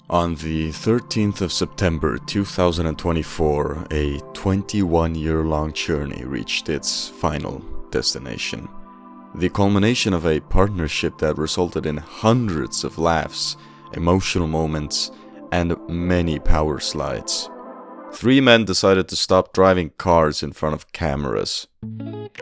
On the 13th of September 2024, a 21-year-long journey reached its final destination. The culmination of a partnership that resulted in hundreds of laughs, emotional moments, and many power slides. 3 men decided to stop driving cars in front of cameras.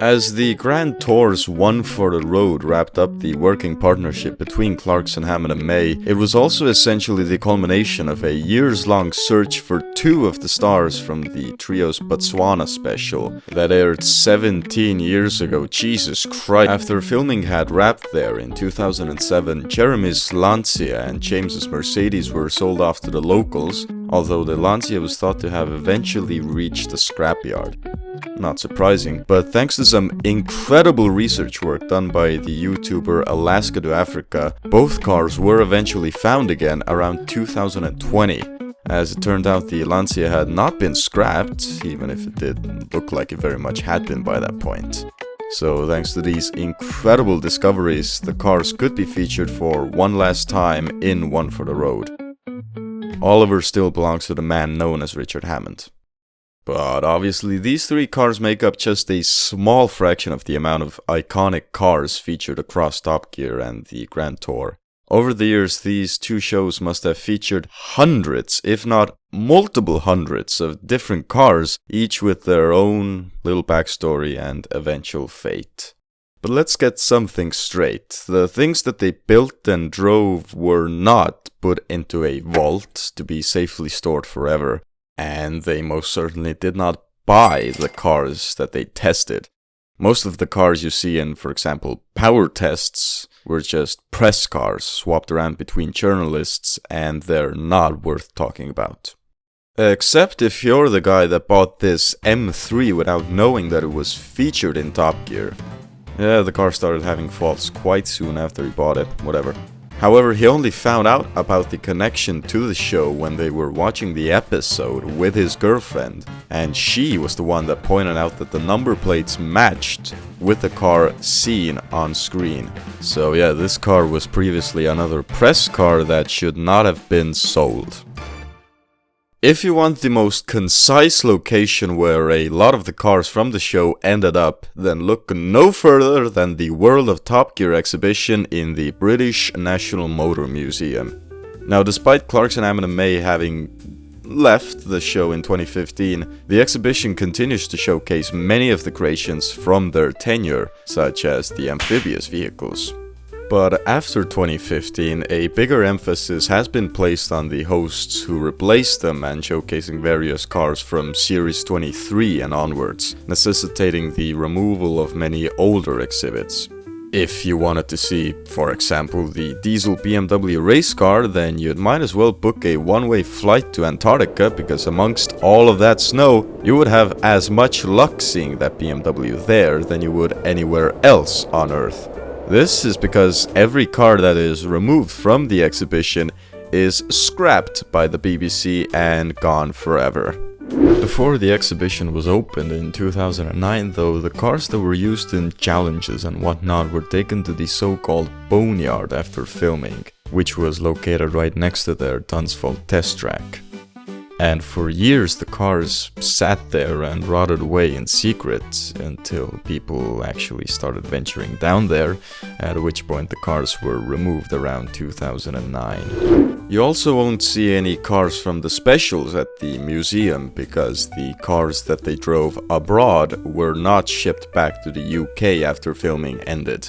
As the Grand Tour's One for the Road wrapped up the working partnership between Clarkson, Hammond and May, it was also essentially the culmination of a years-long search for 2 of the stars from the trio's Botswana special that aired 17 years ago. Jesus Christ. After filming had wrapped there in 2007, Jeremy's Lancia and James's Mercedes were sold off to the locals, although the Lancia was thought to have eventually reached the scrapyard. Not surprising, but thanks to some incredible research work done by the YouTuber Alaska to Africa, both cars were eventually found again around 2020. As it turned out, the Lancia had not been scrapped, even if it did look like it very much had been by that point. So thanks to these incredible discoveries, the cars could be featured for one last time in One for the Road. Oliver still belongs to the man known as Richard Hammond. But obviously these 3 cars make up just a small fraction of the amount of iconic cars featured across Top Gear and the Grand Tour. Over the years, these 2 shows must have featured hundreds, if not multiple hundreds, of different cars, each with their own little backstory and eventual fate. But let's get something straight. The things that they built and drove were not put into a vault to be safely stored forever. And they most certainly did not buy the cars that they tested. Most of the cars you see in, for example, power tests were just press cars swapped around between journalists, and they're not worth talking about. Except if you're the guy that bought this M3 without knowing that it was featured in Top Gear. Yeah, the car started having faults quite soon after he bought it, whatever. However, he only found out about the connection to the show when they were watching the episode with his girlfriend, and she was the one that pointed out that the number plates matched with the car seen on screen. So yeah, this car was previously another press car that should not have been sold. If you want the most concise location where a lot of the cars from the show ended up, then look no further than the World of Top Gear exhibition in the British National Motor Museum. Now, despite Clarkson, Hammond and May having left the show in 2015, the exhibition continues to showcase many of the creations from their tenure, such as the amphibious vehicles. But after 2015, a bigger emphasis has been placed on the hosts who replaced them and showcasing various cars from Series 23 and onwards, necessitating the removal of many older exhibits. If you wanted to see, for example, the diesel BMW race car, then you might as well book a one-way flight to Antarctica, because amongst all of that snow, you would have as much luck seeing that BMW there than you would anywhere else on Earth. This is because every car that is removed from the exhibition is scrapped by the BBC and gone forever. Before the exhibition was opened in 2009 though, the cars that were used in challenges and whatnot were taken to the so-called boneyard after filming, which was located right next to their Dunsfold test track. And for years the cars sat there and rotted away in secret until people actually started venturing down there, at which point the cars were removed around 2009. You also won't see any cars from the specials at the museum, because the cars that they drove abroad were not shipped back to the UK after filming ended.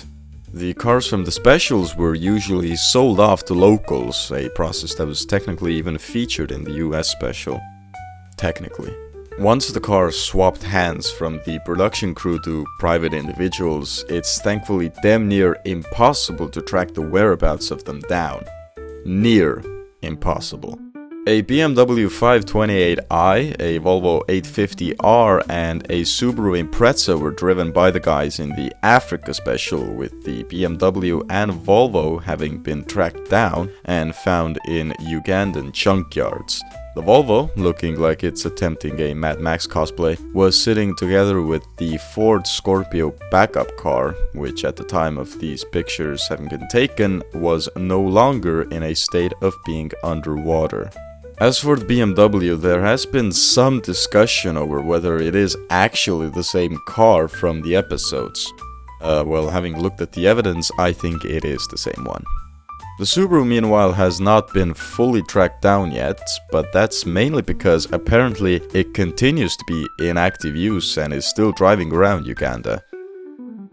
The cars from the specials were usually sold off to locals, a process that was technically even featured in the US special. Technically. Once the cars swapped hands from the production crew to private individuals, it's thankfully damn near impossible to track the whereabouts of them down. Near impossible. A BMW 528i, a Volvo 850R, and a Subaru Impreza were driven by the guys in the Africa special, with the BMW and Volvo having been tracked down and found in Ugandan junkyards. The Volvo, looking like it's attempting a Mad Max cosplay, was sitting together with the Ford Scorpio backup car, which at the time of these pictures having been taken, was no longer in a state of being underwater. As for the BMW, there has been some discussion over whether it is actually the same car from the episodes. Well, having looked at the evidence, I think it is the same one. The Subaru, meanwhile, has not been fully tracked down yet, but that's mainly because apparently it continues to be in active use and is still driving around Uganda.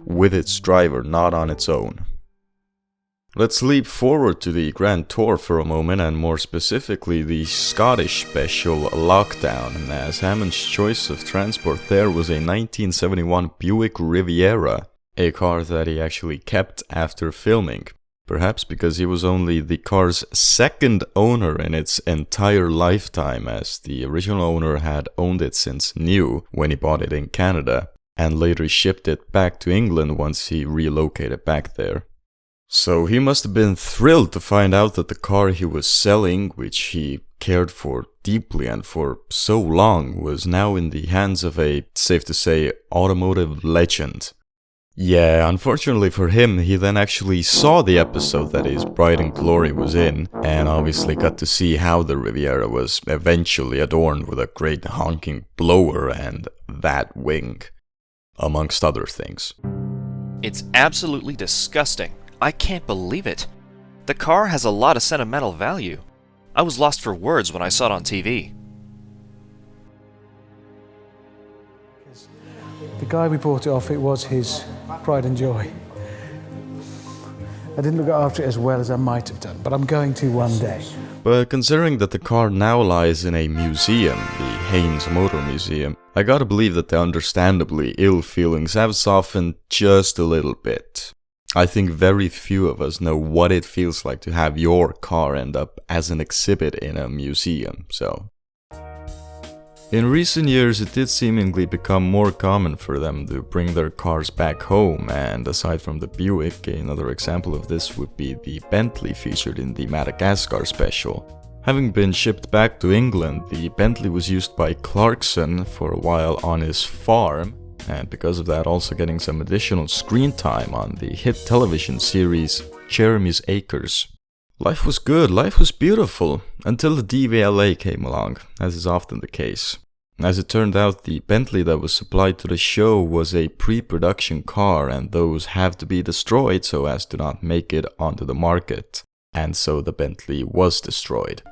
With its driver, not on its own. Let's leap forward to the Grand Tour for a moment, and more specifically the Scottish special Lockdown, as Hammond's choice of transport there was a 1971 Buick Riviera, a car that he actually kept after filming. Perhaps because he was only the car's second owner in its entire lifetime, as the original owner had owned it since new when he bought it in Canada, and later shipped it back to England once he relocated back there. So he must have been thrilled to find out that the car he was selling, which he cared for deeply and for so long, was now in the hands of a, safe to say, automotive legend. Yeah, unfortunately for him, he then actually saw the episode that his bride and glory was in, and obviously got to see how the Riviera was eventually adorned with a great honking blower and that wing, amongst other things. It's absolutely disgusting. I can't believe it. The car has a lot of sentimental value. I was lost for words when I saw it on TV. The guy we bought it off, it was his pride and joy. I didn't look after it as well as I might have done, but I'm going to one day. But considering that the car now lies in a museum, the Haynes Motor Museum, I gotta believe that the understandably ill feelings have softened just a little bit. I think very few of us know what it feels like to have your car end up as an exhibit in a museum, so... In recent years, it did seemingly become more common for them to bring their cars back home, and aside from the Buick, another example of this would be the Bentley featured in the Madagascar special. Having been shipped back to England, the Bentley was used by Clarkson for a while on his farm, and because of that also getting some additional screen time on the hit television series Jeremy's Acres. Life was good, life was beautiful, until the DVLA came along, as is often the case. As it turned out, the Bentley that was supplied to the show was a pre-production car, and those have to be destroyed so as to not make it onto the market. And so the Bentley was destroyed.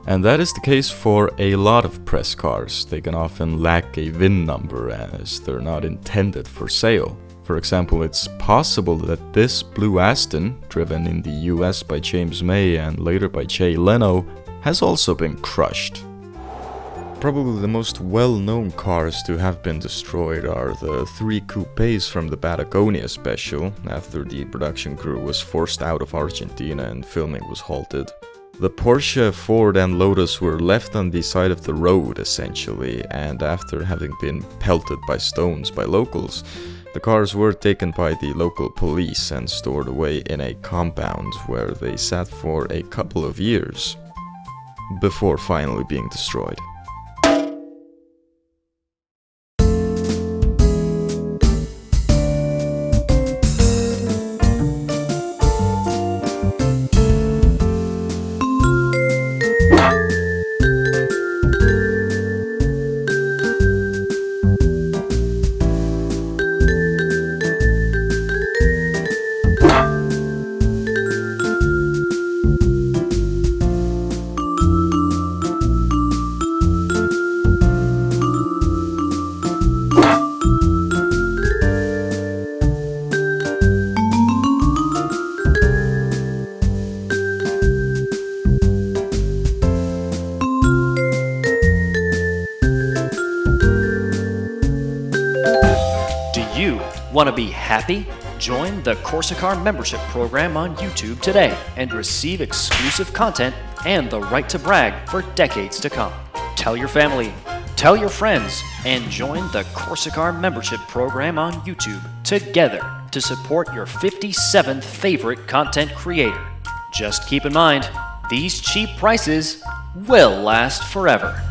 And that is the case for a lot of press cars. They can often lack a VIN number as they're not intended for sale. For example, it's possible that this blue Aston, driven in the US by James May and later by Jay Leno, has also been crushed. Probably the most well-known cars to have been destroyed are the 3 coupes from the Patagonia special, after the production crew was forced out of Argentina and filming was halted. The Porsche, Ford and Lotus were left on the side of the road essentially, and after having been pelted by stones by locals, the cars were taken by the local police and stored away in a compound where they sat for a couple of years before finally being destroyed. Want to be happy? Join the Corsicar membership program on YouTube today and receive exclusive content and the right to brag for decades to come. Tell your family, tell your friends, and join the Corsicar membership program on YouTube together to support your 57th favorite content creator. Just keep in mind, these cheap prices will last forever.